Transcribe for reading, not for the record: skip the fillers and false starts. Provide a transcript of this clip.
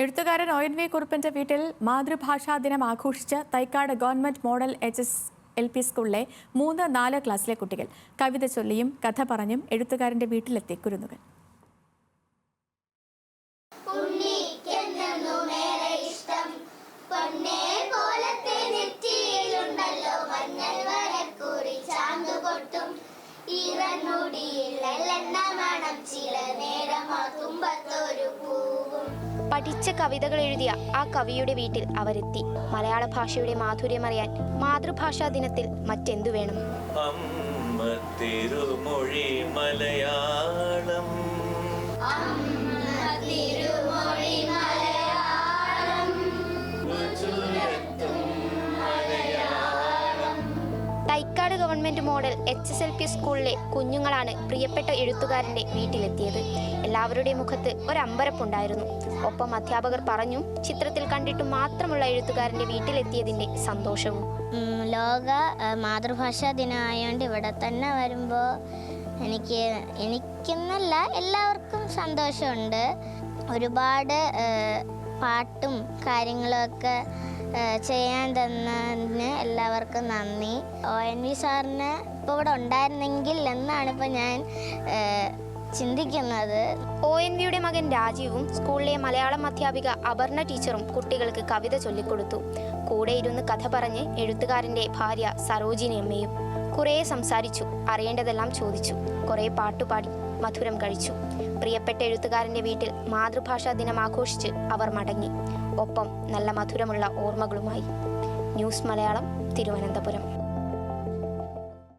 എഴുത്തുകാരൻ ONV കുറുപ്പിന്റെ വീട്ടിൽ മാതൃഭാഷാ ദിനം ആഘോഷിച്ച് തൈക്കാട് ഗവൺമെന്റ് മോഡൽ HSLP സ്കൂളിലെ 3-4 ക്ലാസ്സിലെ കുട്ടികൾ കവിത ചൊല്ലിയും കഥ പറഞ്ഞും എഴുത്തുകാരന്റെ വീട്ടിലെത്തി കുരുന്നുകൾ. പഠിച്ച കവിതകൾ എഴുതിയ ആ കവിയുടെ വീട്ടിൽ അവരെത്തി. മലയാള ഭാഷയുടെ മാധുര്യമറിയാൻ മാതൃഭാഷാ ദിനത്തിൽ മറ്റെന്തു വേണം? തൈക്കാട് ഗവൺമെന്റ് മോഡൽ HSLP സ്കൂളിലെ കുഞ്ഞുങ്ങളാണ് പ്രിയപ്പെട്ട എഴുത്തുകാരന്റെ വീട്ടിലെത്തിയത്. എല്ലാവരുടെയും മുഖത്ത് ഒരമ്പരപ്പുണ്ടായിരുന്നു. ഒപ്പം അധ്യാപകർ പറഞ്ഞു, ചിത്രത്തിൽ കണ്ടിട്ട് മാത്രമുള്ള എഴുത്തുകാരന്റെ വീട്ടിലെത്തിയതിന്റെ സന്തോഷവും. ലോക മാതൃഭാഷാ ദിനമായതുകൊണ്ട് ഇവിടെ തന്നെ വരുമ്പോൾ എനിക്കെന്നല്ല എല്ലാവർക്കും സന്തോഷമുണ്ട്. ഒരുപാട് പാട്ടും കാര്യങ്ങളൊക്കെ ചെയ്യാൻ തന്നതിന് എല്ലാവർക്കും നന്ദി. ONV സാറിന് ഇപ്പോൾ ഇവിടെ ഉണ്ടായിരുന്നെങ്കിൽ എന്നാണ് ഇപ്പോൾ ഞാൻ ചിന്തിക്കുന്നത്. ONVയുടെ മകൻ രാജീവും സ്കൂളിലെ മലയാളം അധ്യാപിക അപർണ ടീച്ചറും കുട്ടികൾക്ക് കവിത ചൊല്ലിക്കൊടുത്തു. കൂടെ ഇരുന്ന് കഥ പറഞ്ഞ് എഴുത്തുകാരൻ്റെ ഭാര്യ സരോജിനി അമ്മയും. കുറേ സംസാരിച്ചു, അറിയേണ്ടതെല്ലാം ചോദിച്ചു, കുറേ പാട്ടുപാടി മധുരം കഴിച്ചു. പ്രിയപ്പെട്ട എഴുത്തുകാരൻ്റെ വീട്ടിൽ മാതൃഭാഷാ ദിനം ആഘോഷിച്ച് അവർ മടങ്ങി. ഒപ്പം നല്ല മധുരമുള്ള ഓർമ്മകളുമായി. ന്യൂസ് മലയാളം, തിരുവനന്തപുരം.